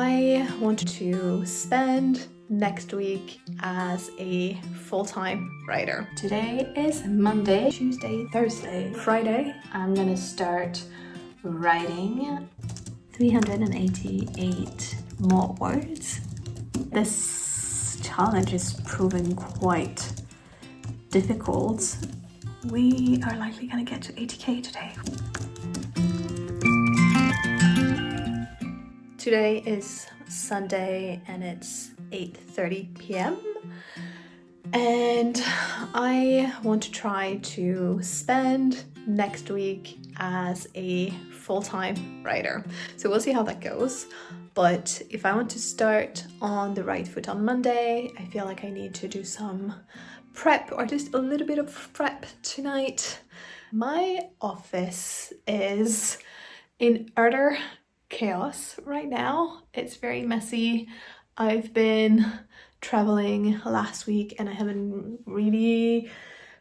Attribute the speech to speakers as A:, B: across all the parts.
A: I want to spend next week as a full-time writer. Today is Monday, Tuesday, Thursday, Friday. I'm gonna start writing 388 more words. This challenge is proving quite difficult. We are likely gonna get to 80k today. Today is Sunday and it's 8:30 p.m. and I want to try to spend next week as a full-time writer. So we'll see how that goes. But if I want to start on the right foot on Monday, I feel like I need to do some prep or just a little bit of prep tonight. My office is in utter chaos right now. It's very messy. I've been traveling last week and I haven't really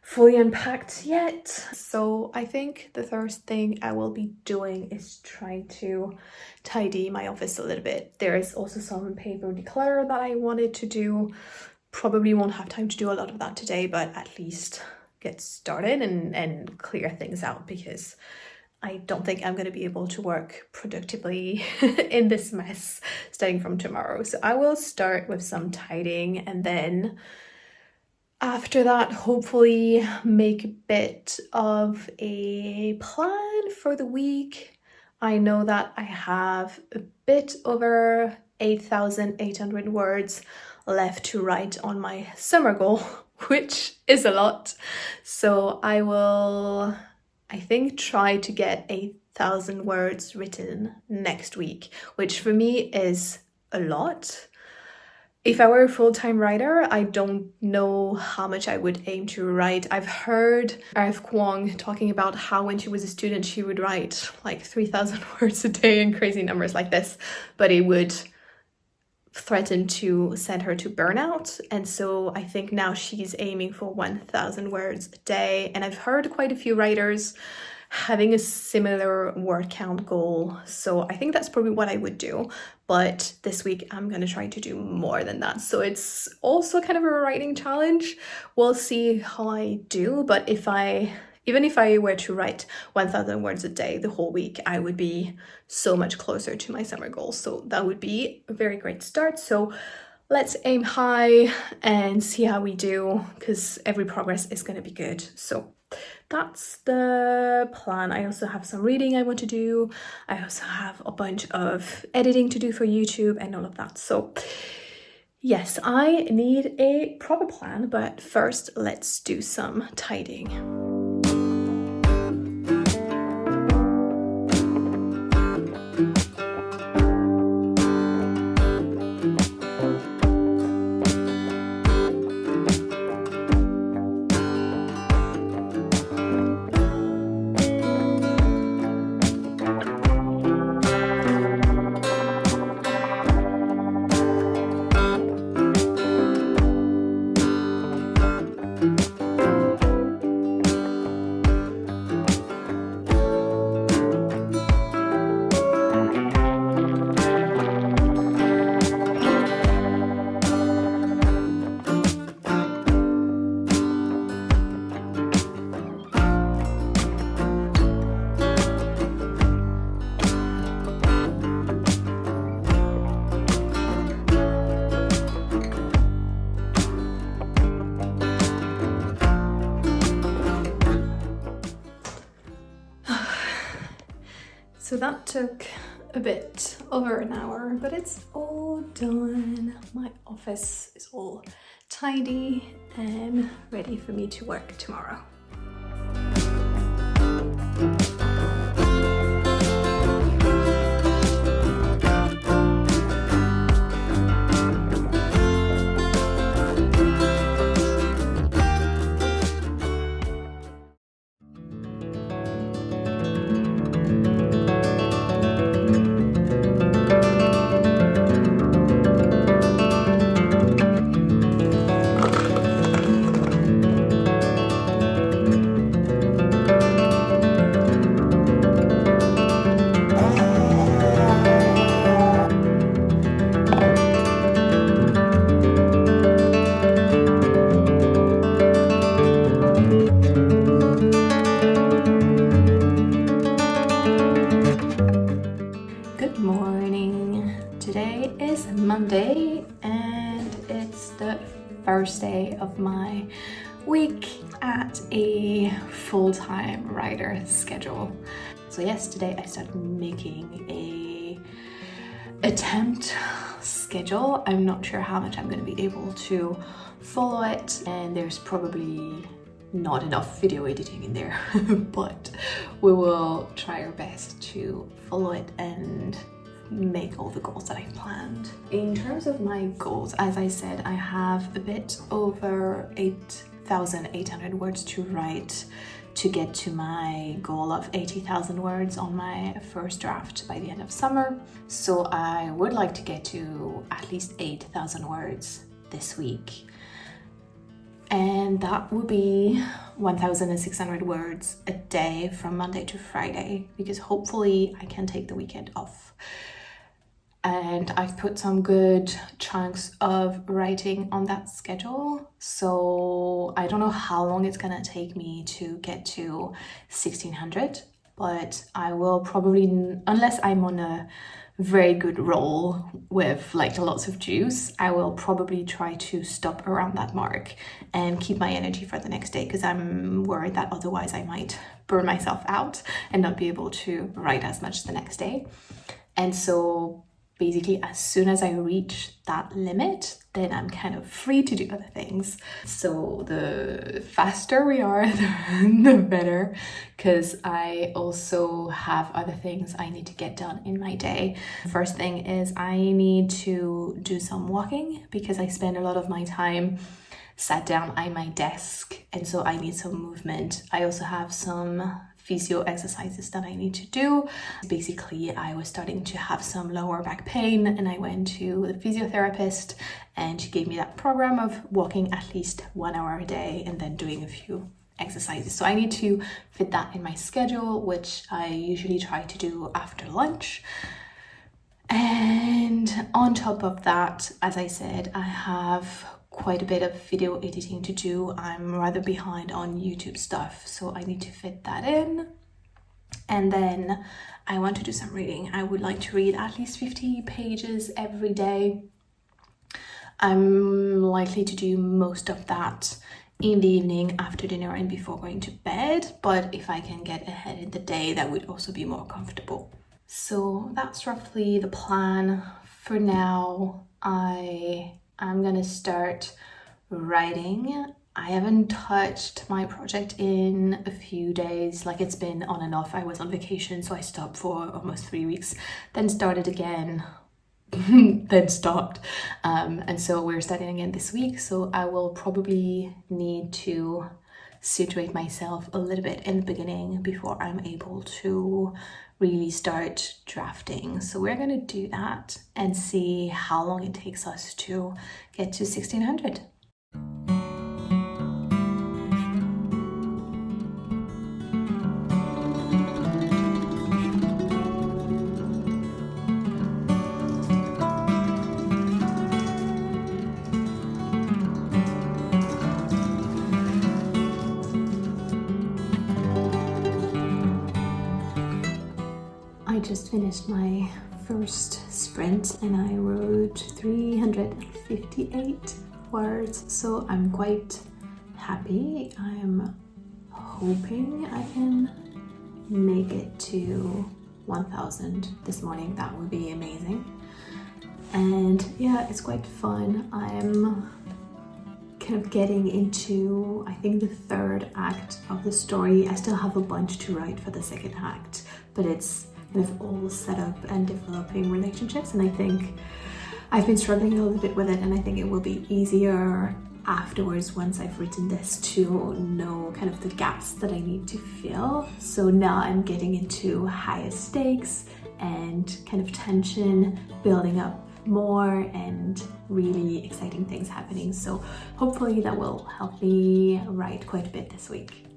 A: fully unpacked yet. So I think the first thing I will be doing is trying to tidy my office a little bit. There is also some paper declutter that I wanted to do. Probably won't have time to do a lot of that today, but at least get started and clear things out, because I don't think I'm going to be able to work productively in this mess starting from tomorrow. So I will start with some tidying, and then after that, hopefully make a bit of a plan for the week. I know that I have a bit over 8,800 words left to write on my summer goal, which is a lot. So I will, I think, try to get 8,000 words written next week, which for me is a lot. If I were a full-time writer, I don't know how much I would aim to write. I've heard Arif Kwong talking about how when she was a student, she would write like 3,000 words a day and crazy numbers like this, but it would threaten to send her to burnout. And so I think now she's aiming for 1,000 words a day. And I've heard quite a few writers having a similar word count goal. So I think that's probably what I would do. But this week I'm going to try to do more than that. So it's also kind of a writing challenge. We'll see how I do. But even if I were to write 1,000 words a day the whole week, I would be so much closer to my summer goals. So that would be a very great start. So let's aim high and see how we do, because every progress is going to be good. So that's the plan. I also have some reading I want to do. I also have a bunch of editing to do for YouTube and all of that. So yes, I need a proper plan, but first let's do some tidying. So that took a bit over an hour, but it's all done. My office is all tidy and ready for me to work tomorrow. Today is Monday and it's the first day of my week at a full-time writer schedule. So yesterday I started making a attempt schedule. I'm not sure how much I'm going to be able to follow it, and there's probably not enough video editing in there, but we will try our best to follow it and make all the goals that I've planned. In terms of my goals, as I said, I have a bit over 8,800 words to write to get to my goal of 80,000 words on my first draft by the end of summer. So I would like to get to at least 8,000 words this week. And that would be 1,600 words a day from Monday to Friday, because hopefully I can take the weekend off. And I've put some good chunks of writing on that schedule. So I don't know how long it's gonna take me to get to 1,600, but I will probably, unless I'm on a very good roll with like lots of juice, I will probably try to stop around that mark and keep my energy for the next day, because I'm worried that otherwise I might burn myself out and not be able to write as much the next day. And so basically, as soon as I reach that limit, then I'm kind of free to do other things. So the faster we are, the better, because I also have other things I need to get done in my day. First thing is I need to do some walking, because I spend a lot of my time sat down at my desk, and so I need some movement. I also have some physio exercises that I need to do. Basically, I was starting to have some lower back pain, and I went to the physiotherapist and she gave me that program of walking at least 1 hour a day and then doing a few exercises. So I need to fit that in my schedule, which I usually try to do after lunch. And on top of that, as I said, I have quite a bit of video editing to do. I'm rather behind on YouTube stuff, so I need to fit that in. And then I want to do some reading. I would like to read at least 50 pages every day. I'm likely to do most of that in the evening after dinner and before going to bed, but if I can get ahead in the day, that would also be more comfortable. So that's roughly the plan for now. I'm gonna start writing. I haven't touched my project in a few days, like it's been on and off. I was on vacation, so I stopped for almost 3 weeks, then started again, then stopped. And so we're starting again this week, so I will probably need to situate myself a little bit in the beginning before I'm able to really start drafting. So we're gonna do that and see how long it takes us to get to 1,600. I just finished my first sprint and I wrote 358 words, so I'm quite happy. I'm hoping I can make it to 1,000 this morning. That would be amazing. And yeah, it's quite fun. I'm kind of getting into, I think, the third act of the story. I still have a bunch to write for the second act, but it's kind of all set up and developing relationships, and I think I've been struggling a little bit with it, and I think it will be easier afterwards once I've written this to know kind of the gaps that I need to fill. So now I'm getting into higher stakes and kind of tension building up more and really exciting things happening. So hopefully that will help me write quite a bit this week.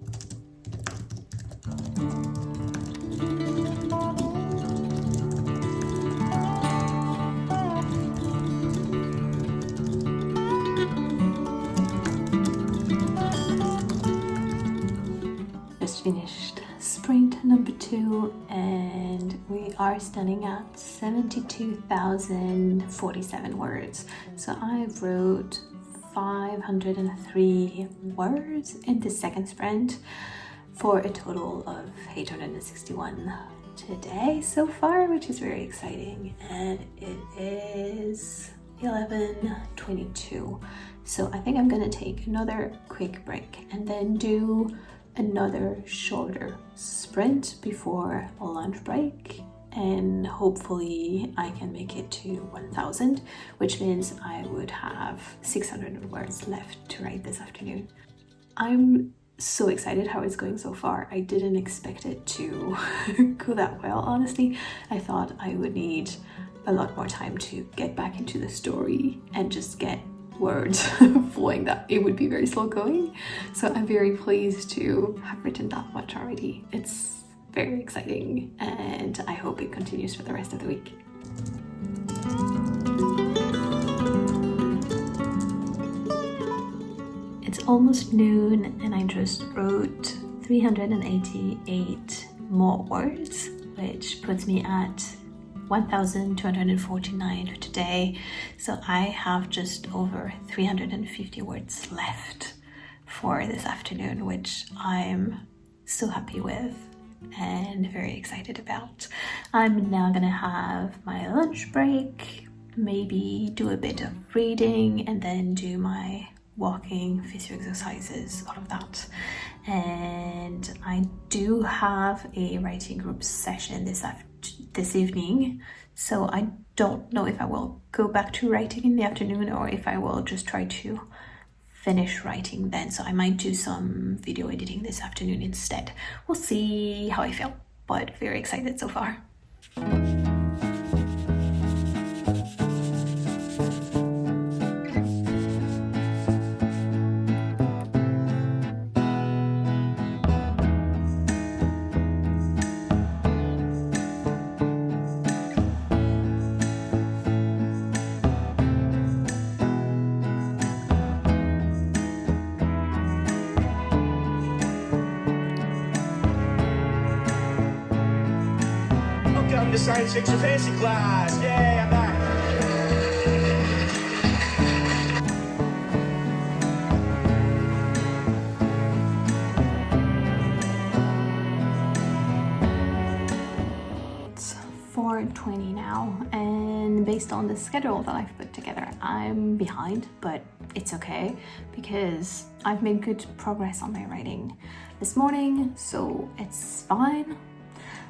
A: Just finished sprint number 2 and we are standing at 72,047 words. So I wrote 503 words in the second sprint for a total of 861 today so far, which is very exciting. And it is 11:22. So I think I'm gonna take another quick break and then do another shorter sprint before a lunch break, and hopefully I can make it to 1000, which means I would have 600 words left to write this afternoon. I'm so excited how it's going so far. I didn't expect it to go that well, honestly. I thought I would need a lot more time to get back into the story and just get words flowing, that it would be very slow going. So I'm very pleased to have written that much already. It's very exciting and I hope it continues for the rest of the week. It's almost noon and I just wrote 388 more words, which puts me at 1,249 for today. So I have just over 350 words left for this afternoon, which I'm so happy with and very excited about. I'm now gonna have my lunch break, maybe do a bit of reading and then do my walking, physio exercises, all of that. And I do have a writing group session this evening, so I don't know if I will go back to writing in the afternoon or if I will just try to finish writing then. So I might do some video editing this afternoon instead. We'll see how I feel, but very excited so far.
B: Welcome to science fiction fantasy class. Yay, I'm back.
A: It's 4:20 now, and based on the schedule that I've put together, I'm behind, but it's okay because I've made good progress on my writing this morning, so it's fine.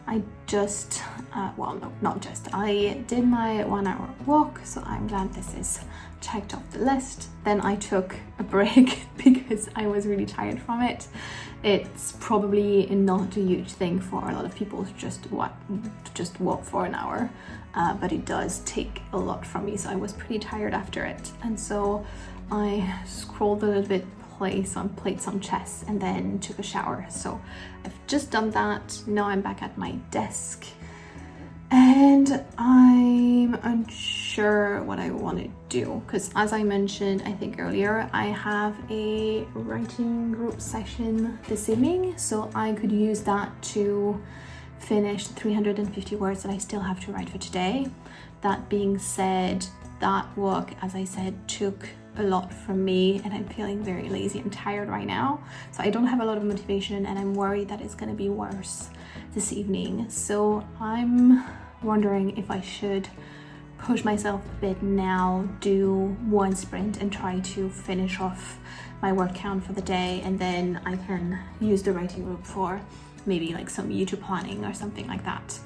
A: I just, well, no, not just, I did my 1 hour walk, so I'm glad this is checked off the list. Then I took a break because I was really tired from it. It's probably not a huge thing for a lot of people to just walk for an hour, but it does take a lot from me, so I was pretty tired after it. And so I scrolled a little bit, played some chess, and then took a shower. So I've just done that. Now I'm back at my desk and I'm unsure what I want to do, because as I mentioned, I think earlier, I have a writing group session this evening, so I could use that to finish 350 words that I still have to write for today. That being said, that walk, as I said, took a lot from me and I'm feeling very lazy and tired right now, so I don't have a lot of motivation and I'm worried that it's going to be worse this evening. So I'm wondering if I should push myself a bit now, do one sprint and try to finish off my word count for the day, and then I can use the writing group for maybe like some YouTube planning or something like that.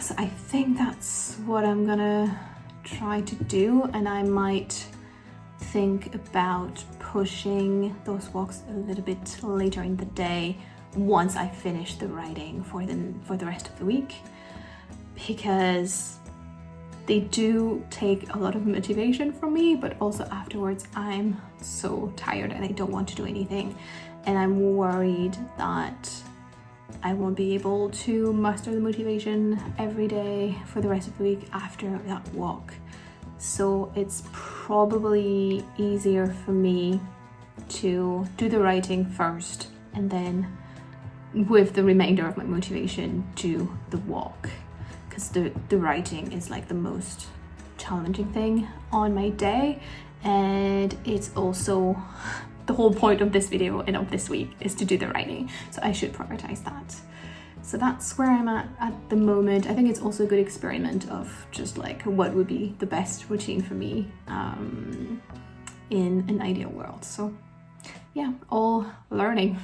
A: So I think that's what I'm gonna try to do, and I might think about pushing those walks a little bit later in the day once I finish the writing for the rest of the week, because they do take a lot of motivation from me, but also afterwards I'm so tired and I don't want to do anything, and I'm worried that I won't be able to muster the motivation every day for the rest of the week after that walk. So it's probably easier for me to do the writing first and then with the remainder of my motivation to the walk, because the writing is like the most challenging thing on my day, and it's also the whole point of this video and of this week is to do the writing, so I should prioritize that. So that's where I'm at the moment. I think it's also a good experiment of just like what would be the best routine for me in an ideal world. So yeah, all learning.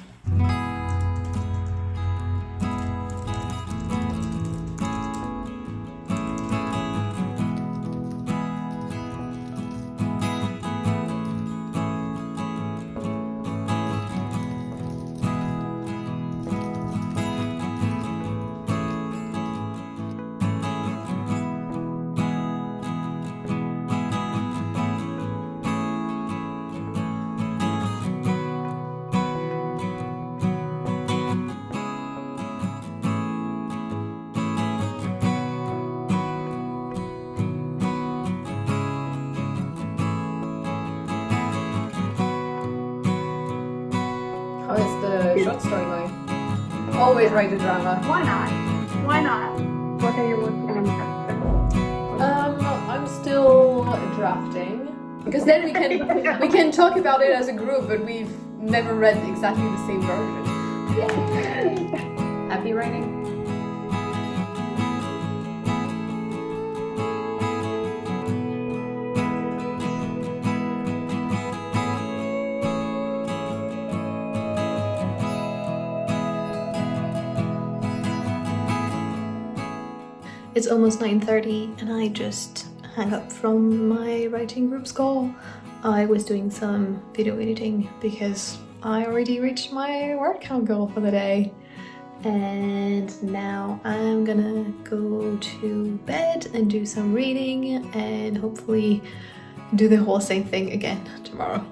C: How is the short story going? Always write a drama.
D: Why not? Why not? What are you working on?
C: I'm still drafting because then we can talk about it as a group, but we've never read exactly the same version. Yay! Happy writing.
A: It's almost 9:30 and I just hung up from my writing group's call. I was doing some video editing because I already reached my word count goal for the day. And now I'm gonna go to bed and do some reading and hopefully do the whole same thing again tomorrow.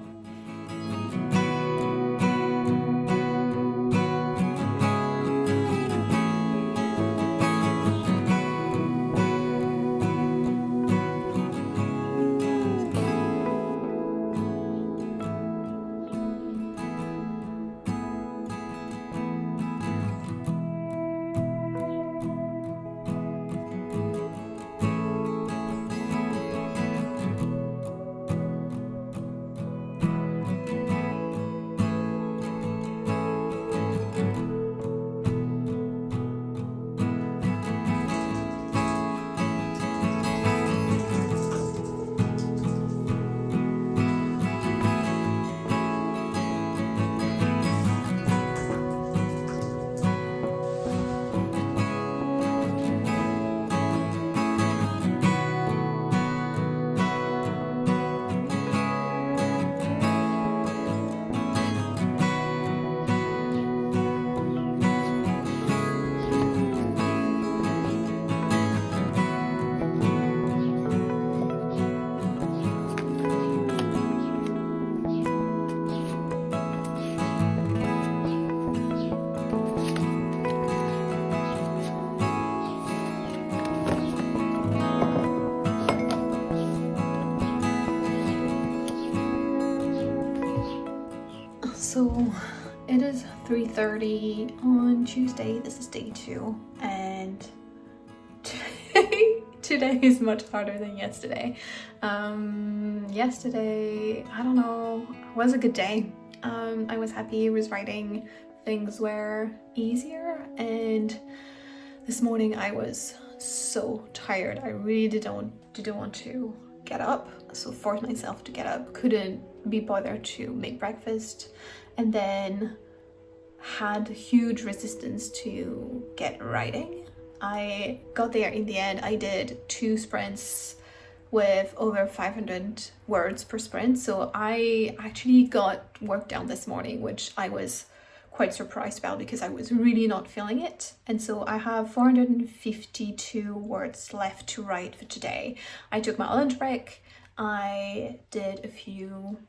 A: So it is 3:30 on Tuesday. This is day 2 and today is much harder than yesterday. Yesterday, I don't know, was a good day. I was happy, I was writing, things were easier, and this morning I was so tired. I really didn't want to get up, so forced myself to get up, couldn't be bothered to make breakfast, and then had huge resistance to get writing. I got there in the end. I did 2 sprints with over 500 words per sprint, so I actually got work done this morning, which I was quite surprised about because I was really not feeling it. And so I have 452 words left to write for today. I took my lunch break. I did a few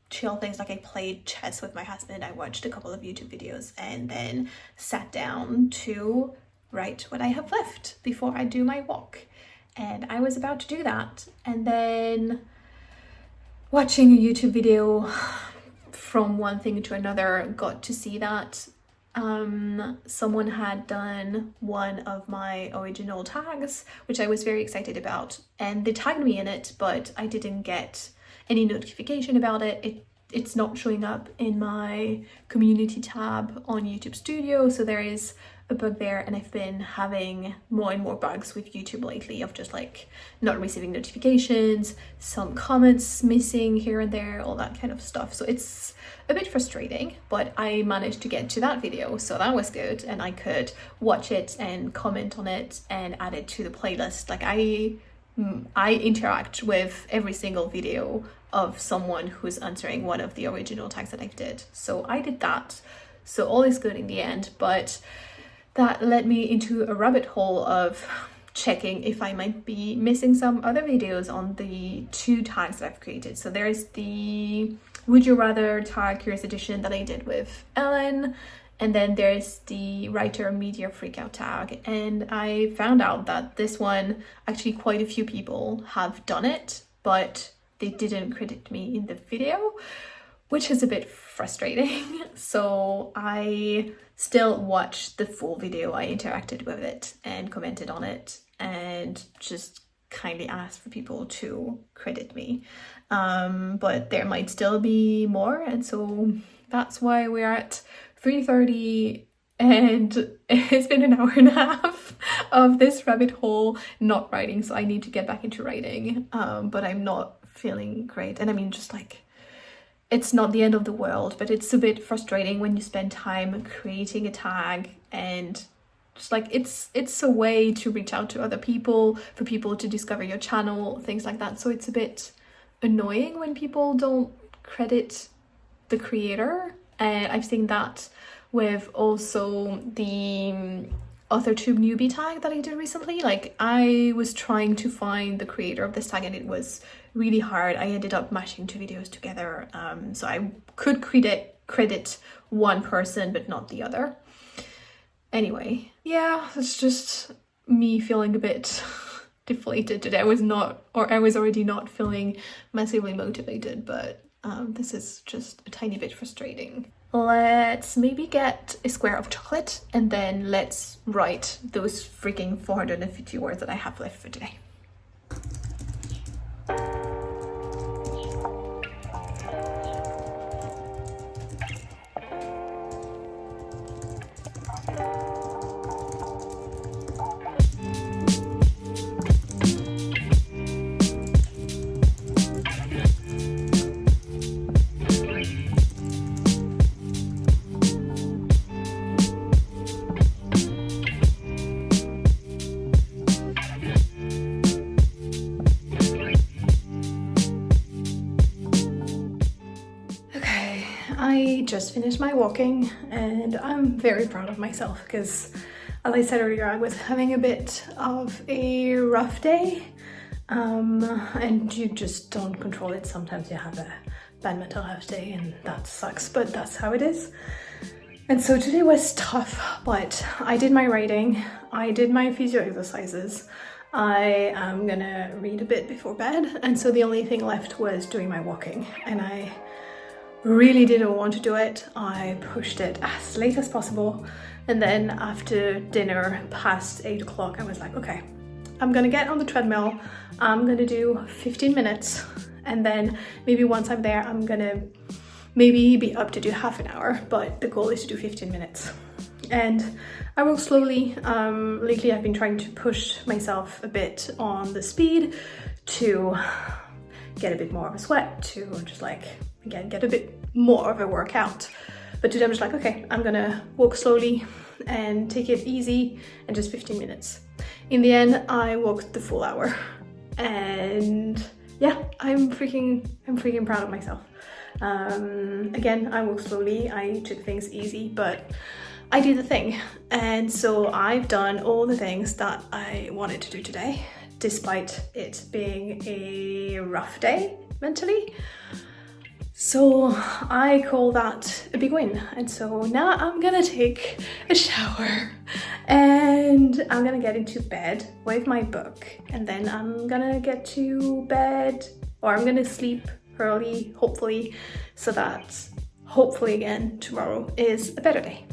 A: chill things, like I played chess with my husband, I watched a couple of YouTube videos, and then sat down to write what I have left before I do my walk. And I was about to do that, and then watching a YouTube video from one thing to another, got to see that someone had done one of my original tags, which I was very excited about, and they tagged me in it, but I didn't get any notification about it. It's not showing up in my community tab on YouTube Studio, so there is a bug there, and I've been having more and more bugs with YouTube lately of just like not receiving notifications, some comments missing here and there, all that kind of stuff. So it's a bit frustrating, but I managed to get to that video, so that was good, and I could watch it and comment on it and add it to the playlist. Like I interact with every single video of someone who's answering one of the original tags that I did, so I did that. So all is good in the end, but that led me into a rabbit hole of checking if I might be missing some other videos on the 2 tags that I've created. So there's the Would You Rather tag Curious Edition that I did with Ellen, and then there's the Writer Media Freakout tag. And I found out that this one, actually quite a few people have done it, but they didn't credit me in the video, which is a bit frustrating. So I still watched the full video, I interacted with it and commented on it, and just kindly asked for people to credit me. But there might still be more, and so that's why we're at 3:30 and it's been an hour and a half of this rabbit hole not writing, so I need to get back into writing. But I'm not feeling great, and I mean, just like, it's not the end of the world, but it's a bit frustrating when you spend time creating a tag, and just like it's a way to reach out to other people, for people to discover your channel, things like that. So it's a bit annoying when people don't credit the creator. And I've seen that with also the Authortube newbie tag that I did recently. Like, I was trying to find the creator of this tag and it was really hard. I ended up mashing 2 videos together, so I could credit one person but not the other. Anyway, yeah, it's just me feeling a bit deflated today. I was already not feeling massively motivated, but this is just a tiny bit frustrating. Let's maybe get a square of chocolate and then let's write those freaking 450 words that I have left for today. I just finished my walking and I'm very proud of myself because, as I said earlier, I was having a bit of a rough day, and you just don't control it. Sometimes you have a bad mental health day and that sucks, but that's how it is. And so today was tough, but I did my writing, I did my physio exercises, I am gonna read a bit before bed, and so the only thing left was doing my walking, and I really didn't want to do it. I pushed it as late as possible, and then after dinner past 8 o'clock I was like, okay, I'm gonna get on the treadmill, I'm gonna do 15 minutes, and then maybe once I'm there I'm gonna maybe be up to do half an hour, but the goal is to do 15 minutes. And I will slowly. Lately I've been trying to push myself a bit on the speed to get a bit more of a sweat, to just like, again, get a bit more of a workout. But today I'm just like, okay, I'm gonna walk slowly and take it easy and just 15 minutes. In the end, I walked the full hour, and yeah, I'm freaking proud of myself. Again, I walked slowly, I took things easy, but I did the thing. And so I've done all the things that I wanted to do today, despite it being a rough day mentally. So I call that a big win. And so now I'm gonna take a shower and I'm gonna get into bed with my book, and then I'm gonna get to bed, or I'm gonna sleep early, hopefully, so that hopefully again tomorrow is a better day.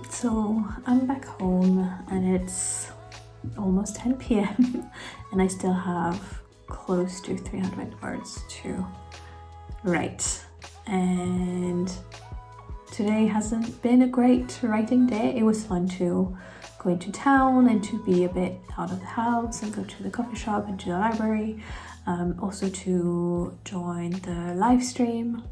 A: So I'm back home and it's almost 10 p.m. and I still have close to 300 words to write. And today hasn't been a great writing day. It was fun to go into town and to be a bit out of the house and go to the coffee shop and to the library. Also to join the live stream.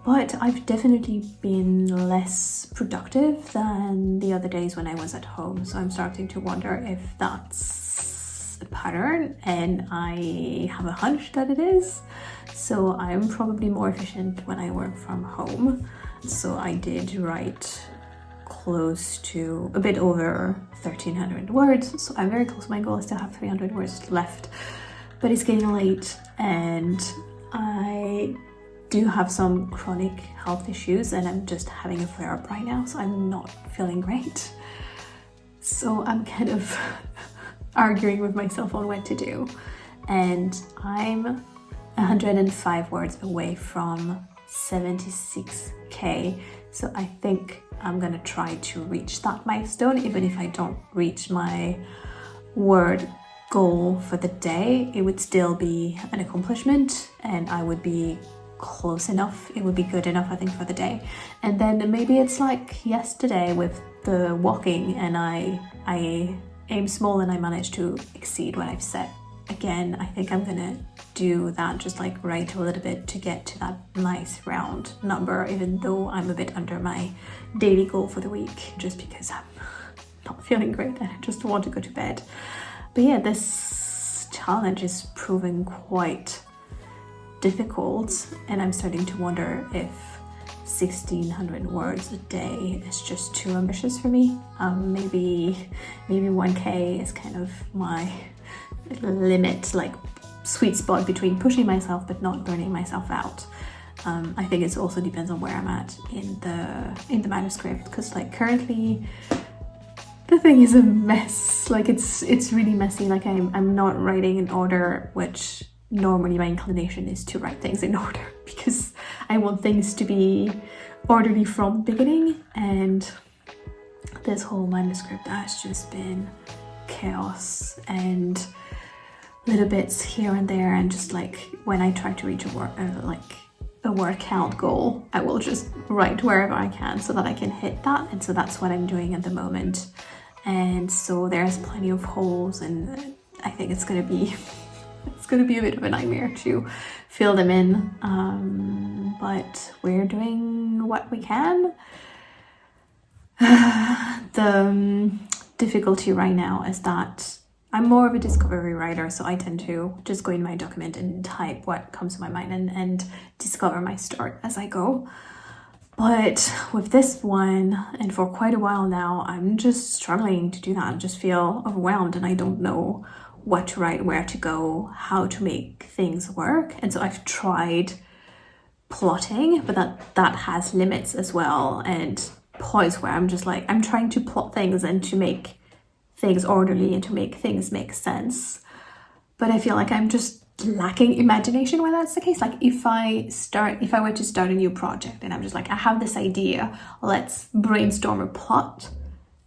A: But I've definitely been less productive than the other days when I was at home. So I'm starting to wonder if that's a pattern, and I have a hunch that it is. So I'm probably more efficient when I work from home. So I did write close to a bit over 1,300 words. So I'm very close to my goal. I still have 300 words left, but it's getting late and I do have some chronic health issues and I'm just having a flare-up right now, so I'm not feeling great. So I'm kind of arguing with myself on what to do, and I'm 105 words away from 76k, so I think I'm gonna try to reach that milestone. Even if I don't reach my word goal for the day, it would still be an accomplishment and I would be close enough. It would be good enough, I think, for the day. And then maybe it's like yesterday with the walking, and I aim small and I managed to exceed what I've set. Again, I think I'm gonna do that, just like write a little bit to get to that nice round number, even though I'm a bit under my daily goal for the week, just because I'm not feeling great and I just want to go to bed. But yeah, this challenge is proving quite difficult, and I'm starting to wonder if 1,600 words a day is just too ambitious for me. Maybe 1k is kind of my limit, like sweet spot between pushing myself but not burning myself out. I think it also depends on where I'm at in the manuscript, because like currently the thing is a mess. Like it's really messy. Like I'm not writing in order, which normally my inclination is to write things in order because I want things to be orderly from the beginning, and this whole manuscript has just been chaos and little bits here and there, and just like when I try to reach a word count goal, I will just write wherever I can so that I can hit that, and so that's what I'm doing at the moment. And so there's plenty of holes, and I think it's gonna be a bit of a nightmare to fill them in, but we're doing what we can. The difficulty right now is that I'm more of a discovery writer, so I tend to just go in my document and type what comes to my mind and discover my story as I go. But with this one, and for quite a while now, I'm just struggling to do that. I just feel overwhelmed and I don't know what to write, where to go, how to make things work. And so I've tried plotting, but that has limits as well, and points where I'm just like, I'm trying to plot things and to make things orderly and to make things make sense. But I feel like I'm just lacking imagination when that's the case. Like if I were to start a new project and I'm just like, I have this idea, let's brainstorm a plot,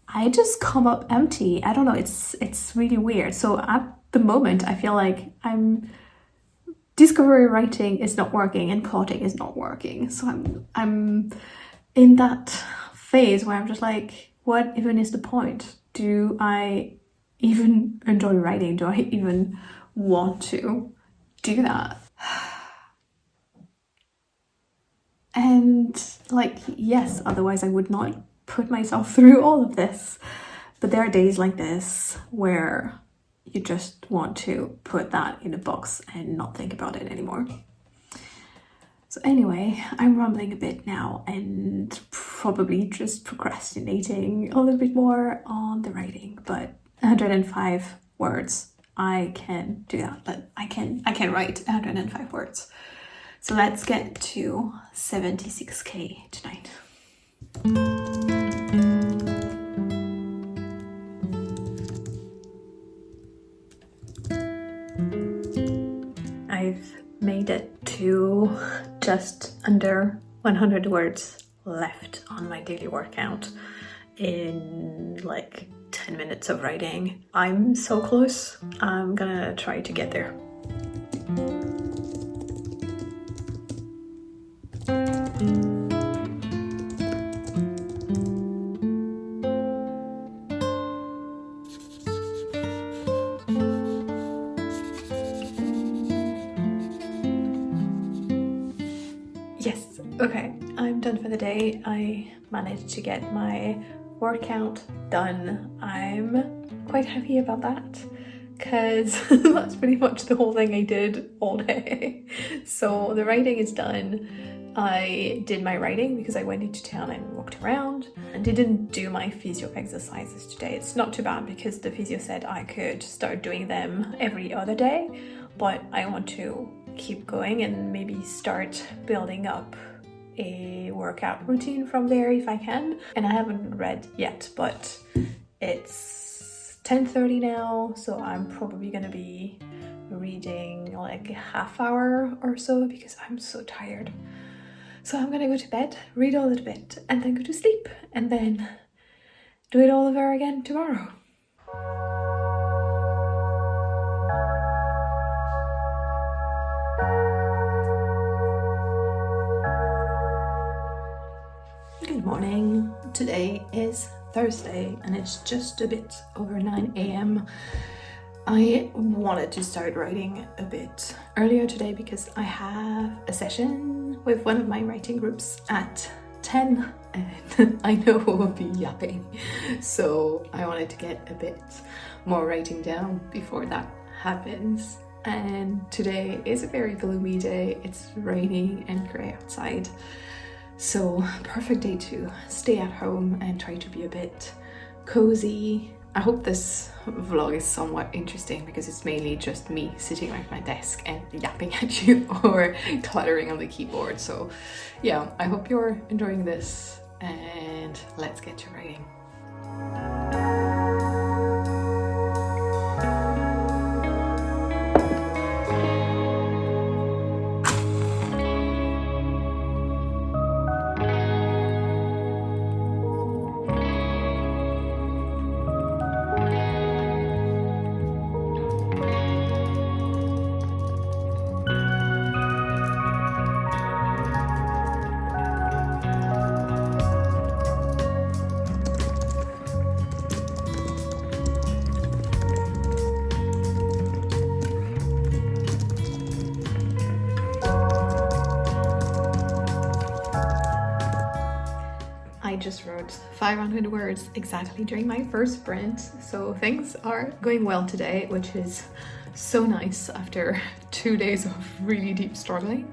A: I just come up empty. I don't know, it's really weird. So at the moment I feel like discovery writing is not working and plotting is not working. So I'm in that phase where I'm just like, what even is the point? Do I even enjoy writing? Do I even want to do that? And like, yes, otherwise I would not put myself through all of this. But there are days like this where you just want to put that in a box and not think about it anymore. So anyway, I'm rambling a bit now and probably just procrastinating a little bit more on the writing, but 105 words, I can do that. But I can write 105 words. So let's get to 76k tonight. I've made it to just under 100 words left on my daily workout in like 10 minutes of writing. I'm so close. I'm gonna try to get there. Yes, okay, I'm done for the day. I managed to get my workout done. I'm quite happy about that because that's pretty much the whole thing I did all day. So the writing is done. I did my writing because I went into town and walked around and didn't do my physio exercises today. It's not too bad because the physio said I could start doing them every other day, but I want to keep going and maybe start building up a workout routine from there if I can. And I haven't read yet, but it's 10:30 now, so I'm probably gonna be reading like a half hour or so because I'm so tired. So I'm gonna go to bed, read a little bit, and then go to sleep, and then do it all over again tomorrow. Good morning. Today is Thursday and it's just a bit over 9 a.m. I wanted to start writing a bit earlier today because I have a session with one of my writing groups at 10 and I know we'll be yapping. So I wanted to get a bit more writing down before that happens. And today is a very gloomy day. It's raining and grey outside. So perfect day to stay at home and try to be a bit cozy. I hope this vlog is somewhat interesting because it's mainly just me sitting at my desk and yapping at you or cluttering on the keyboard. So yeah, I hope you're enjoying this and let's get to writing. I just wrote 500 words exactly during my first sprint, so things are going well today, which is so nice after 2 days of really deep struggling.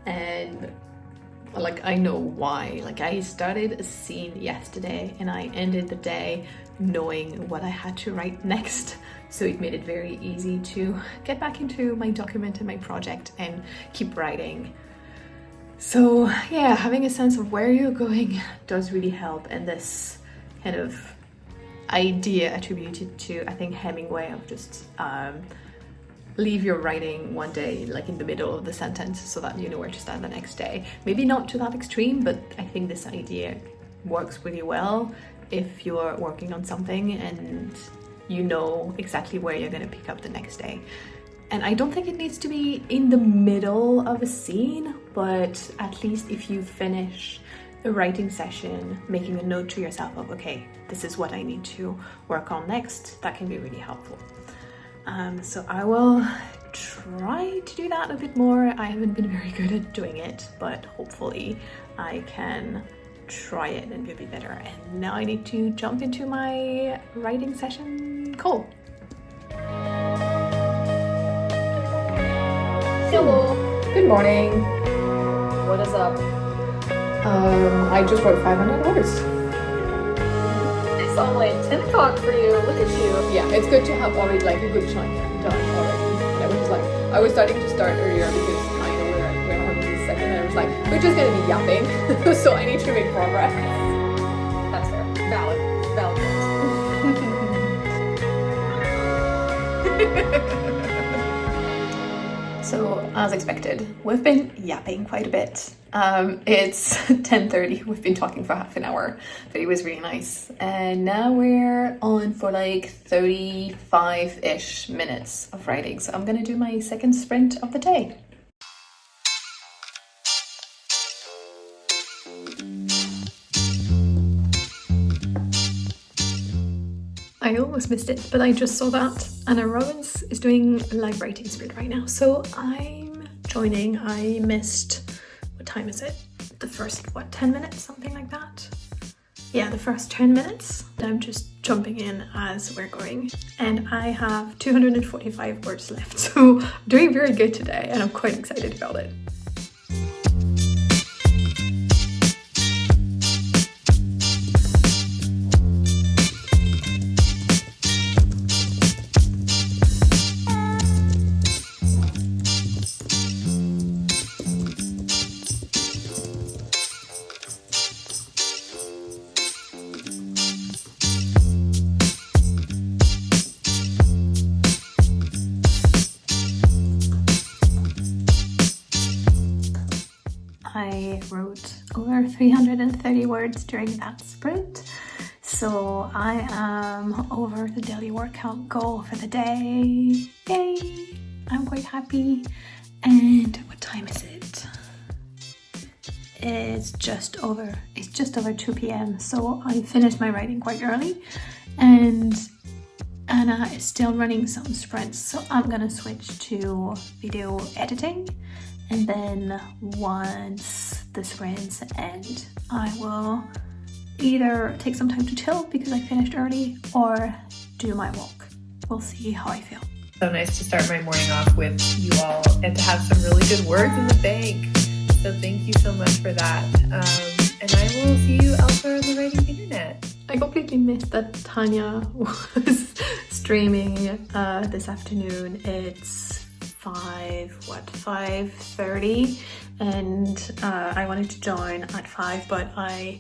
A: And like, I know why. Like, I started a scene yesterday and I ended the day knowing what I had to write next, so it made it very easy to get back into my document and my project and keep writing. So yeah, having a sense of where you're going does really help, and this kind of idea attributed to, I think, Hemingway of just leave your writing one day like in the middle of the sentence so that you know where to start the next day. Maybe not to that extreme, but I think this idea works really well if you're working on something and you know exactly where you're going to pick up the next day. And I don't think it needs to be in the middle of a scene, but at least if you finish a writing session, making a note to yourself of, okay, this is what I need to work on next, that can be really helpful. So I will try to do that a bit more. I haven't been very good at doing it, but hopefully I can try it and be a bit better. And now I need to jump into my writing session call.
C: Hello. Good morning. What is up? I just wrote 500 words.
D: It's only 10 o'clock for you. Look at you.
C: Yeah, it's good to have already like a good chunk done already. I was like, I was starting to start earlier because I know we're having this second, and I was like, we're just gonna be yapping, so I need to make progress.
D: That's fair. Valid points.
A: So as expected, we've been yapping quite a bit. It's 10:30, we've been talking for half an hour, but it was really nice. And now we're on for like 35-ish minutes of writing. So I'm gonna do my second sprint of the day. I almost missed it, but I just saw that Anna Robbins is doing a live writing sprint right now. So I'm joining. I missed, what time is it? The first, 10 minutes, something like that? Yeah, the first 10 minutes. I'm just jumping in as we're going. And I have 245 words left. So I'm doing very good today and I'm quite excited about it. I wrote over 330 words during that sprint, so I am over the daily workout goal for the day. Yay! I'm quite happy. And what time is it? It's just over 2 p.m. So I finished my writing quite early, and Anna is still running some sprints, so I'm gonna switch to video editing. And then once the sprints end, I will either take some time to chill because I finished early or do my walk. We'll see how I feel.
E: So nice to start my morning off with you all and to have some really good words in the bank. So thank you so much for that. And I will see you elsewhere on the writing internet.
A: I completely missed that Tanya was streaming this afternoon. It's 5:30, and I wanted to join at 5, but I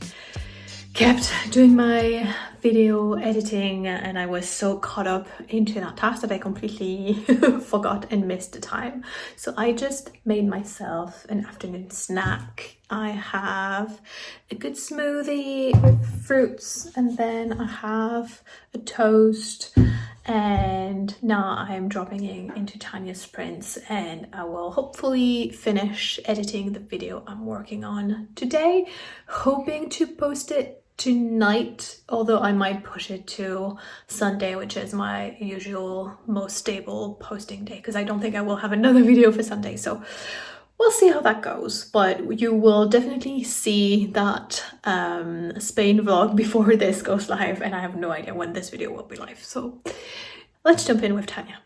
A: kept doing my video editing and I was so caught up into that task that I completely forgot and missed the time. So I just made myself an afternoon snack. I have a good smoothie with fruits, and then I have a toast, and now I'm dropping into Tanya's sprints, and I will hopefully finish editing the video I'm working on today, hoping to post it tonight, although I might push it to Sunday, which is my usual most stable posting day, because I don't think I will have another video for Sunday. So we'll see how that goes, but you will definitely see that Spain vlog before this goes live, and I have no idea when this video will be live. So let's jump in with Tanya.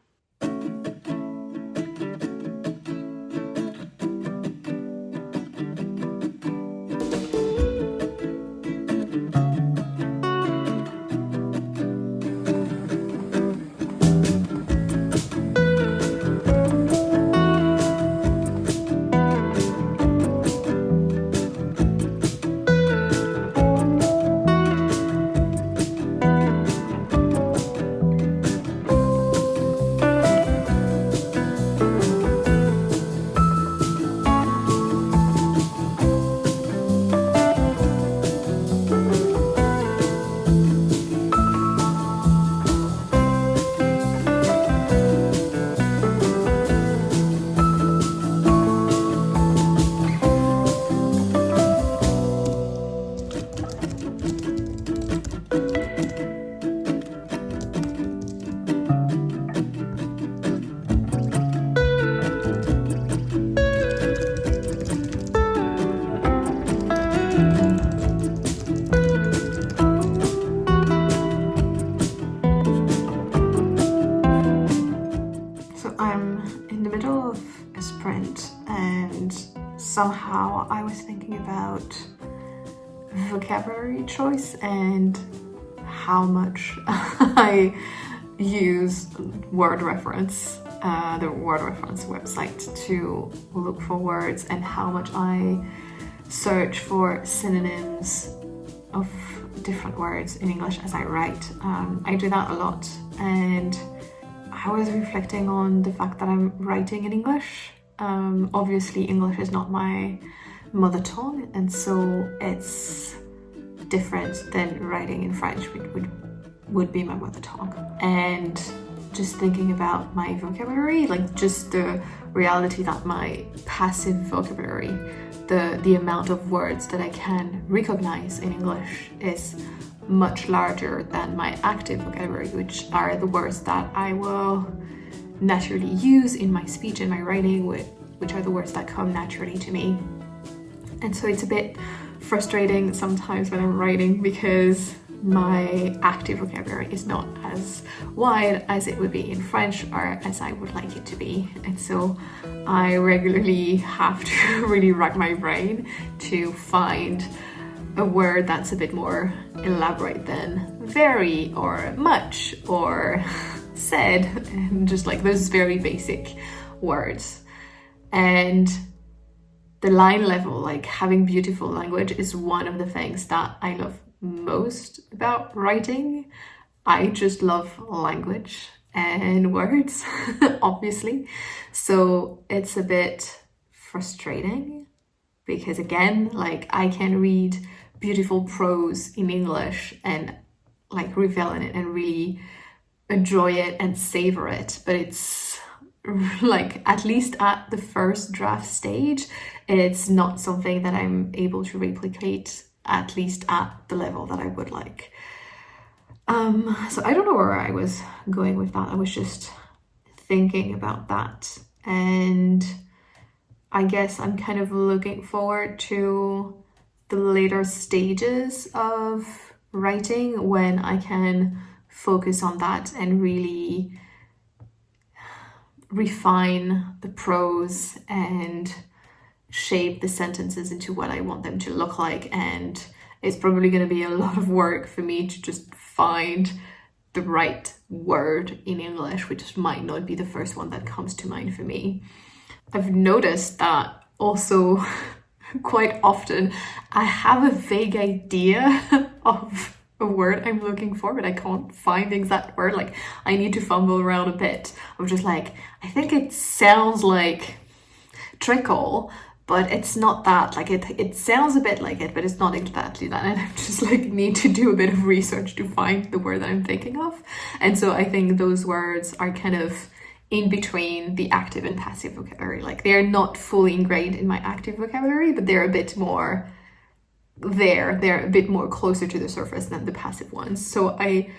A: Somehow I was thinking about vocabulary choice and how much I use word reference, the word reference website, to look for words, and how much I search for synonyms of different words in English as I write. I do that a lot, and I was reflecting on the fact that I'm writing in English. Obviously English is not my mother tongue, and so it's different than writing in French, which would be my mother tongue. And just thinking about my vocabulary, like just the reality that my passive vocabulary, the amount of words that I can recognize in English is much larger than my active vocabulary, which are the words that I will naturally use in my speech and my writing, which are the words that come naturally to me. And so it's a bit frustrating sometimes when I'm writing because my active vocabulary is not as wide as it would be in French or as I would like it to be. And so I regularly have to really rack my brain to find a word that's a bit more elaborate than very or much or said, and just like those very basic words. And the line level, like having beautiful language, is one of the things that I love most about writing. I just love language and words, obviously. So it's a bit frustrating because, again, like I can read beautiful prose in English and like revel in it and really enjoy it and savor it, but it's like, at least at the first draft stage, it's not something that I'm able to replicate, at least at the level that I would like. So I don't know where I was going with that. I was just thinking about that, and I guess I'm kind of looking forward to the later stages of writing when I can focus on that and really refine the prose and shape the sentences into what I want them to look like. And it's probably going to be a lot of work for me to just find the right word in English, which might not be the first one that comes to mind for me. I've noticed that also quite often I have a vague idea of a word I'm looking for, but I can't find the exact word. Like I need to fumble around a bit. I'm just like, I think it sounds like trickle, but it's not that. Like it sounds a bit like it, but it's not exactly that. And I just like need to do a bit of research to find the word that I'm thinking of. And so I think those words are kind of in between the active and passive vocabulary. Like they're not fully ingrained in my active vocabulary, but they're a bit more there. They're a bit more closer to the surface than the passive ones. So I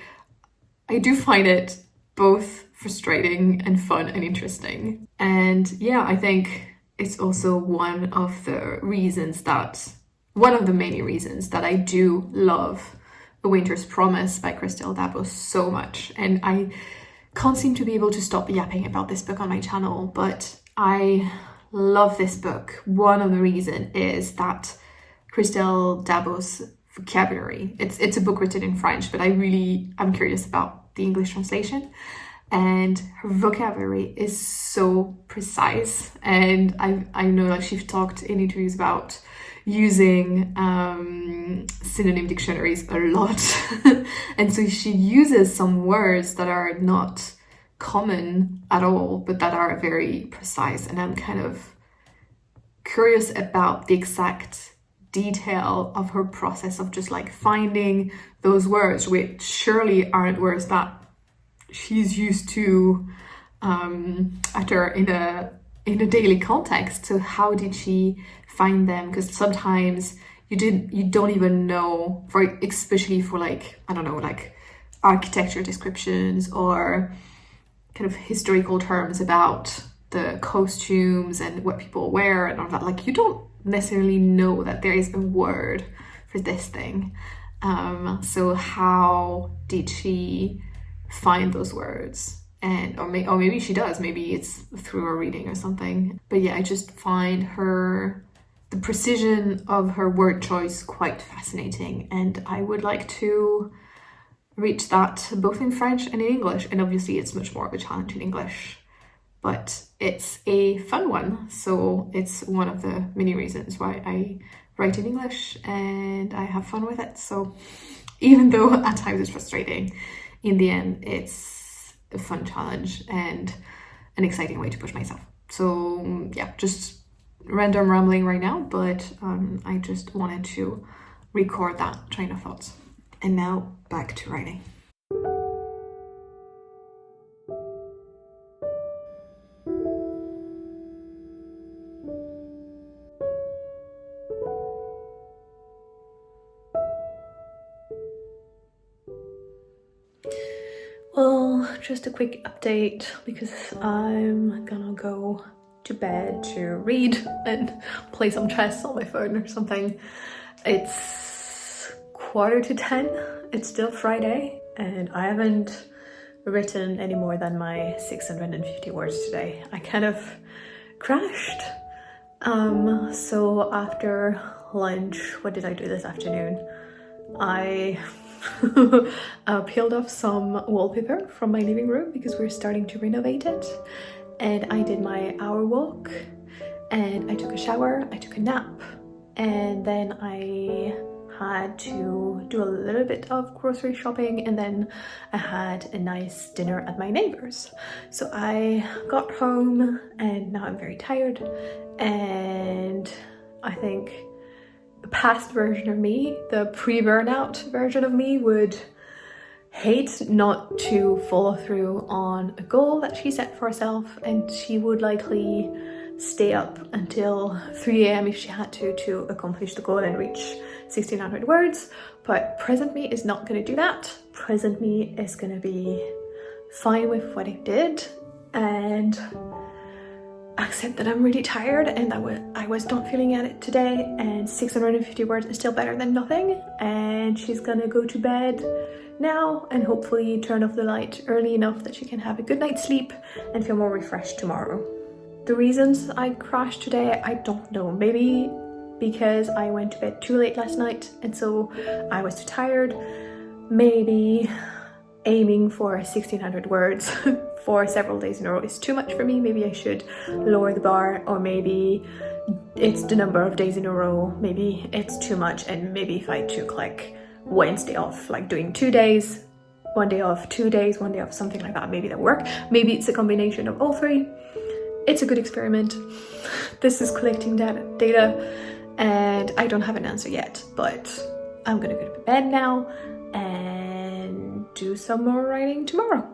A: do find it both frustrating and fun and interesting. And yeah, I think it's also one of the many reasons that I do love A Winter's Promise by Christelle Dabos so much. And I can't seem to be able to stop yapping about this book on my channel, but I love this book. One of the reasons is that Christelle Dabos' vocabulary, it's a book written in French, but I'm curious about the English translation, and her vocabulary is so precise. And I know like she's talked in interviews about using synonym dictionaries a lot. And so she uses some words that are not common at all, but that are very precise. And I'm kind of curious about the exact detail of her process of just like finding those words, which surely aren't words that she's used to utter in a daily context. So how did she find them? Because sometimes you don't even know, especially for like, I don't know, like architecture descriptions or kind of historical terms about the costumes and what people wear and all that. Like you don't necessarily know that there is a word for this thing. So how did she find those words? And or maybe she does, maybe it's through a reading or something. But yeah, I just find the precision of her word choice quite fascinating, and I would like to reach that both in French and in English. And obviously it's much more of a challenge in English, but it's a fun one. So it's one of the many reasons why I write in English and I have fun with it. So even though at times it's frustrating, in the end it's a fun challenge and an exciting way to push myself. So yeah, just random rambling right now, but I just wanted to record that train of thoughts. And now back to writing. Well, just a quick update because I'm gonna go to bed to read and play some chess on my phone or something. It's 9:45. It's still Friday and I haven't written any more than my 650 words today. I kind of crashed. So after lunch, what did I do this afternoon? I peeled off some wallpaper from my living room because we're starting to renovate it, and I did my hour walk and I took a shower, I took a nap, and then I had to do a little bit of grocery shopping, and then I had a nice dinner at my neighbor's. So I got home and now I'm very tired, and I think the past version of me, the pre-burnout version of me, would hate not to follow through on a goal that she set for herself, and she would likely stay up until 3 a.m. if she had to accomplish the goal and reach 1600 words. But present me is not going to do that. Present me is going to be fine with what I did and accept that I'm really tired and I was not feeling at it today, and 650 words is still better than nothing. And she's gonna go to bed now and hopefully turn off the light early enough that she can have a good night's sleep and feel more refreshed tomorrow. The reasons I crashed today, I don't know. Maybe because I went to bed too late last night and so I was too tired. Maybe aiming for 1600 words for several days in a row is too much for me. Maybe I should lower the bar, or maybe it's the number of days in a row. Maybe it's too much, and maybe if I took like Wednesday off, like doing 2 days, 1 day off, 2 days, 1 day off, something like that, maybe that work. Maybe it's a combination of all three. It's a good experiment. This is collecting data and I don't have an answer yet, but I'm gonna go to bed now and do some more writing tomorrow.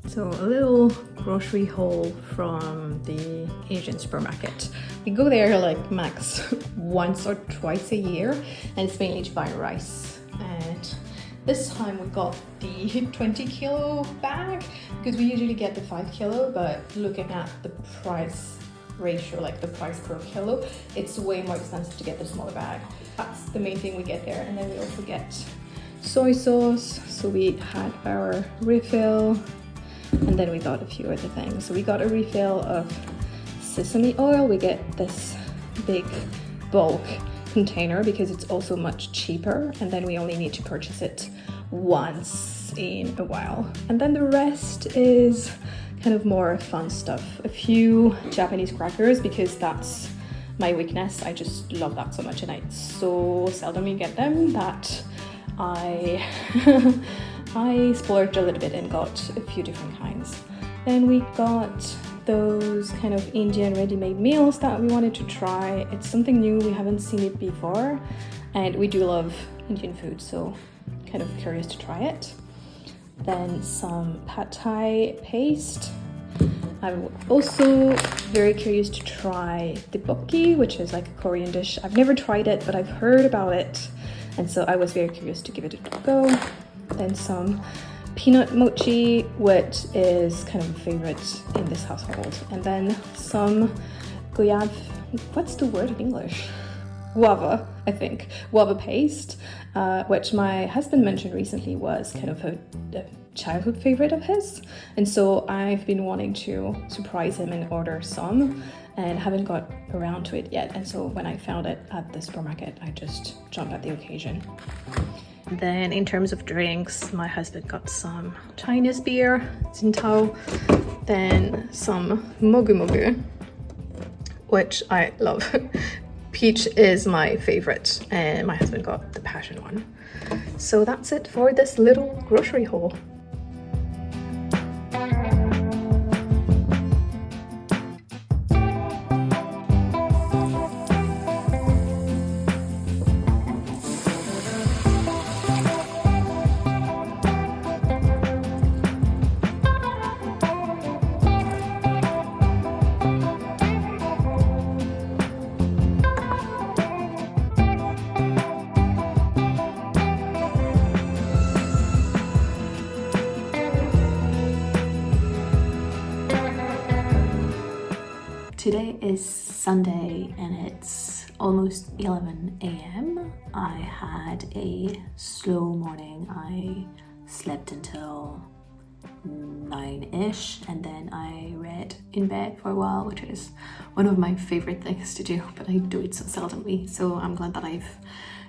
A: So a little grocery haul from the Asian supermarket. We go there like max once or twice a year, and it's mainly to buy rice. And this time we got the 20 kilo bag because we usually get the 5 kilo, but looking at the price ratio, like the price per kilo, it's way more expensive to get the smaller bag. That's the main thing we get there. And then we also get soy sauce. So we had our refill, and then we got a few other things. So we got a refill of sesame oil. We get this big bulk container because it's also much cheaper, and then we only need to purchase it once in a while. And then the rest is kind of more fun stuff. A few Japanese crackers because that's my weakness. I just love that so much, and I so seldomly get them that I I splurged a little bit and got a few different kinds. Then we got those kind of Indian ready-made meals that we wanted to try. It's something new, we haven't seen it before, and we do love Indian food, so kind of curious to try it. Then some pad thai paste. I'm also very curious to try the tteokbokki, which is like a Korean dish. I've never tried it, but I've heard about it, and so I was very curious to give it a go. Then some peanut mochi, which is kind of a favorite in this household. And then some goyave, what's the word in English?
F: guava, I think, guava paste, which my husband mentioned recently was kind of a childhood favorite of his. And so I've been wanting to surprise him and order some and haven't got around to it yet. And so when I found it at the supermarket, I just jumped at the occasion.
A: Then in terms of drinks, my husband got some Chinese beer, Tsingtao, then some mogu mogu, which I love. Peach is my favorite, and my husband got the passion one. So that's it for this little grocery haul. Today is Sunday and it's almost 11 a.m. I had a slow morning. I slept until 9-ish and then I read in bed for a while, which is one of my favorite things to do, but I do it so seldomly. So I'm glad that I've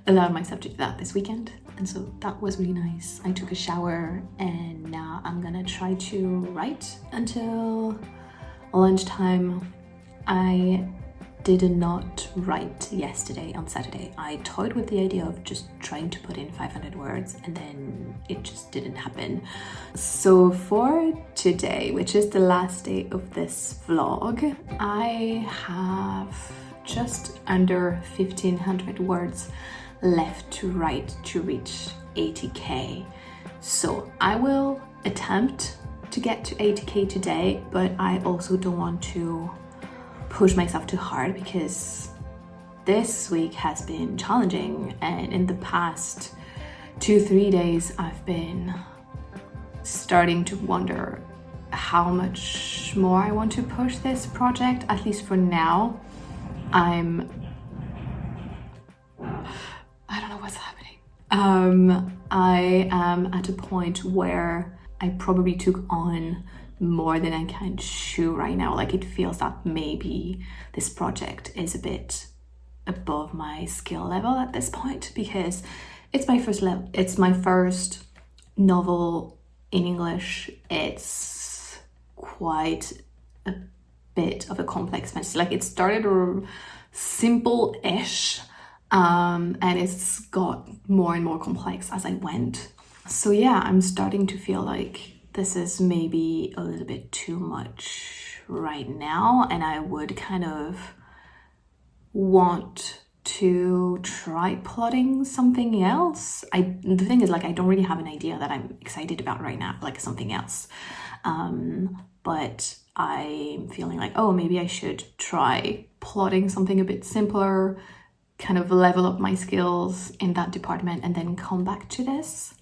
A: allowed myself to do that this weekend. And so that was really nice. I took a shower and now I'm gonna try to write until lunchtime. I did not write yesterday on Saturday. I toyed with the idea of just trying to put in 500 words and then it just didn't happen. So for today, which is the last day of this vlog, I have just under 1,500 words left to write to reach 80k. So I will attempt to get to 80k today, but I also don't want to push myself too hard because this week has been challenging, and in the past 2-3 days I've been starting to wonder how much more I want to push this project. At least for now, I don't know what's happening. I am at a point where I probably took on more than I can chew right now. Like, it feels that maybe this project is a bit above my skill level at this point because it's my first novel in English. It's quite a bit of a complex message. Like, it started simple-ish and it's got more and more complex as I went. So yeah, I'm starting to feel like this is maybe a little bit too much right now, and I would kind of want to try plotting something else. The thing is, like, I don't really have an idea that I'm excited about right now, like something else. But I'm feeling like, oh, maybe I should try plotting something a bit simpler, kind of level up my skills in that department, and then come back to this.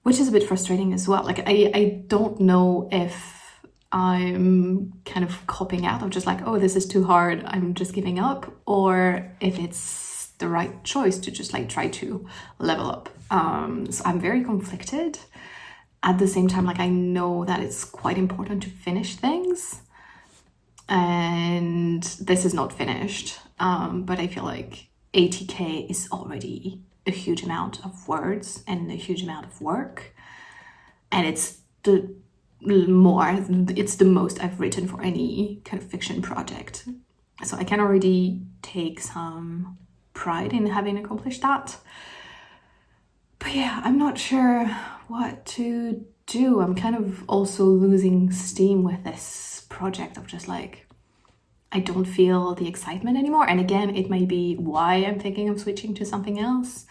A: Which is a bit frustrating as well. Like, I don't know if I'm kind of copping out of just like, oh, this is too hard, I'm just giving up, or if it's the right choice to just like try to level up. So I'm very conflicted. At the same time, like, I know that it's quite important to finish things, and this is not finished. But I feel like 80k is already a huge amount of words and a huge amount of work, and it's the most I've written for any kind of fiction project, so I can already take some pride in having accomplished that. But yeah, I'm not sure what to do. I'm kind of also losing steam with this project of just like, I don't feel the excitement anymore. And again, it may be why I'm thinking of switching to something else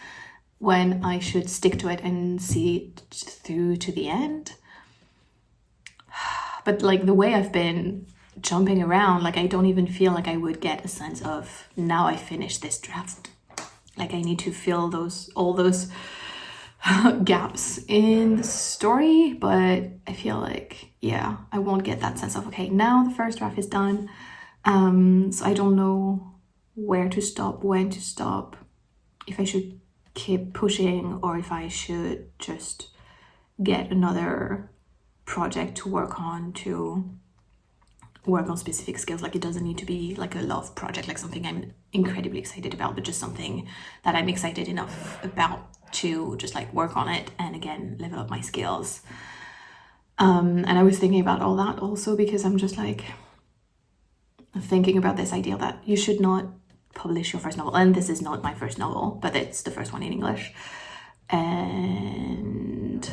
A: when I should stick to it and see it through to the end. But like, the way I've been jumping around, like, I don't even feel like I would get a sense of, now I finished this draft. Like, I need to fill all those gaps in the story, but I feel like, yeah, I won't get that sense of, okay, now the first draft is done. So I don't know where to stop, when to stop, if I should keep pushing or if I should just get another project to work on specific skills. Like, it doesn't need to be like a love project, like something I'm incredibly excited about, but just something that I'm excited enough about to just like work on it and again level up my skills. And I was thinking about all that also because I'm just like thinking about this idea that you should not publish your first novel, and this is not my first novel, but it's the first one in English, and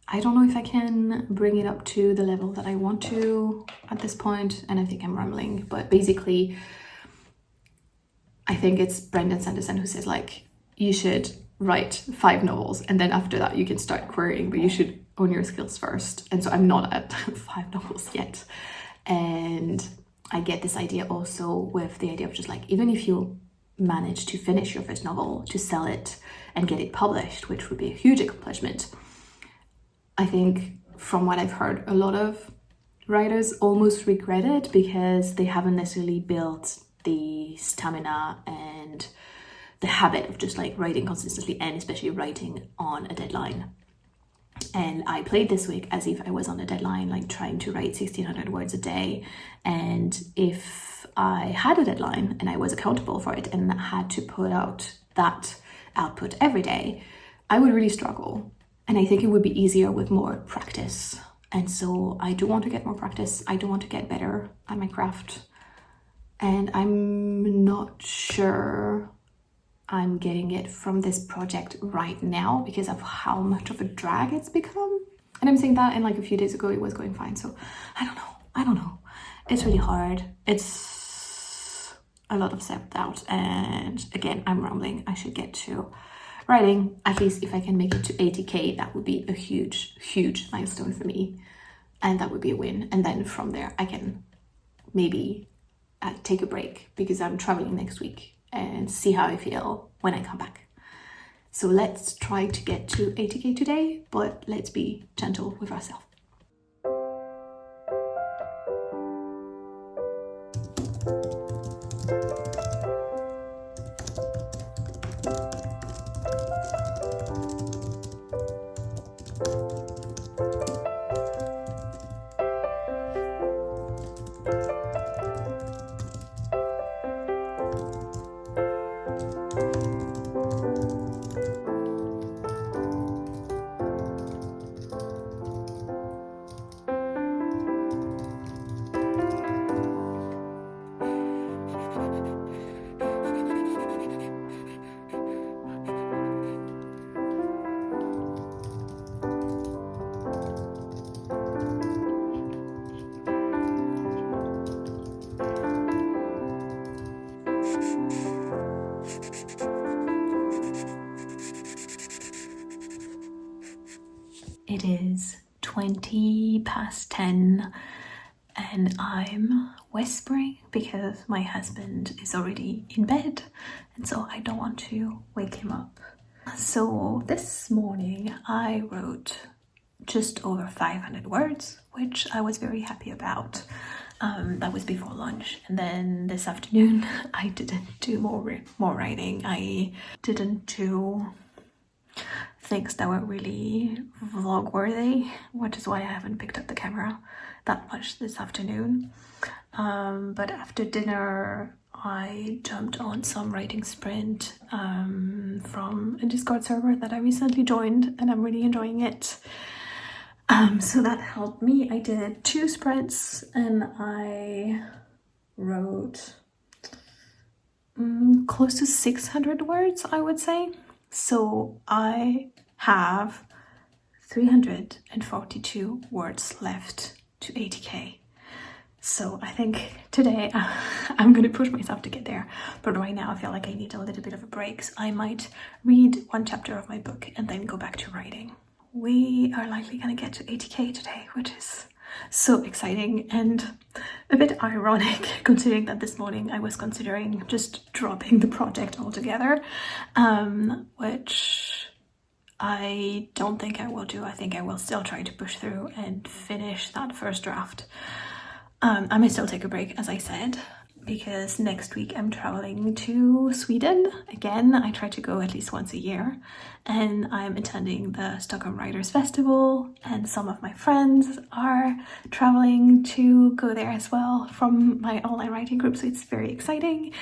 A: I don't know if I can bring it up to the level that I want to at this point, and I think I'm rambling, but basically I think it's Brendan Sanderson who says like you should write 5 novels and then after that you can start querying, but you should own your skills first. And so I'm not at 5 novels yet, and I get this idea also with the idea of just like, even if you manage to finish your first novel, to sell it and get it published, which would be a huge accomplishment, I think from what I've heard, a lot of writers almost regret it because they haven't necessarily built the stamina and the habit of just like writing consistently, and especially writing on a deadline. And I played this week as if I was on a deadline, like trying to write 1,600 words a day. And if I had a deadline and I was accountable for it and had to put out that output every day, I would really struggle. And I think it would be easier with more practice. And so I do want to get more practice. I do want to get better at my craft. And I'm not sure I'm getting it from this project right now because of how much of a drag it's become. And I'm saying that, and like a few days ago it was going fine. So I don't know. It's really hard. It's a lot of self-doubt. And again, I'm rambling. I should get to writing. At least if I can make it to 80k, that would be a huge milestone for me. And that would be a win. And then from there, I can maybe take a break because I'm traveling next week and see how I feel when I come back. So let's try to get to 80k today, but let's be gentle with ourselves. It is 10:20 and I'm whispering because my husband is already in bed and so I don't want to wake him up. So this morning I wrote just over 500 words, which I was very happy about. That was before lunch, and then this afternoon I didn't do more writing. I didn't do things that were really vlog worthy, which is why I haven't picked up the camera that much this afternoon. But after dinner I jumped on some writing sprint from a Discord server that I recently joined, and I'm really enjoying it. So that helped me. I did 2 sprints and I wrote close to 600 words, I would say. So I have 342 words left to 80k. So I think today I'm gonna push myself to get there, but right now I feel like I need a little bit of a break. So I might read 1 chapter of my book and then go back to writing. We are likely gonna get to 80k today, which is so exciting and a bit ironic considering that this morning I was considering just dropping the project altogether, which I don't think I will do. I think I will still try to push through and finish that first draft. I may still take a break, as I said, because next week I'm traveling to Sweden again. I try to go at least once a year, and I'm attending the Stockholm Writers Festival, and some of my friends are traveling to go there as well from my online writing group, so it's very exciting.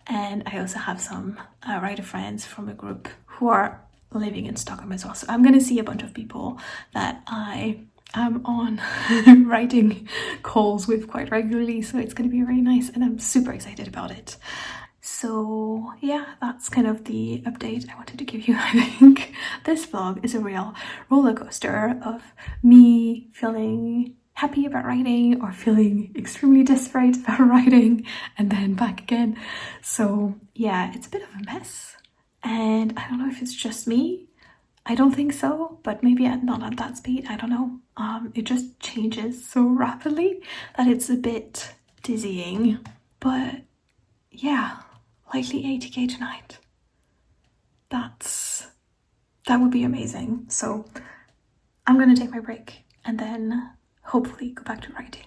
A: And I also have some writer friends from a group who are living in Stockholm as well, so I'm gonna see a bunch of people that I'm on writing calls with quite regularly, so it's going to be very nice and I'm super excited about it. So yeah, that's kind of the update I wanted to give you. I think this vlog is a real roller coaster of me feeling happy about writing or feeling extremely desperate about writing and then back again. So yeah, it's a bit of a mess, and I don't know if it's just me. I don't think so, but maybe not at that speed, I don't know. It just changes so rapidly that it's a bit dizzying. But yeah, likely 80k tonight. That would be amazing. So I'm gonna take my break and then hopefully go back to writing.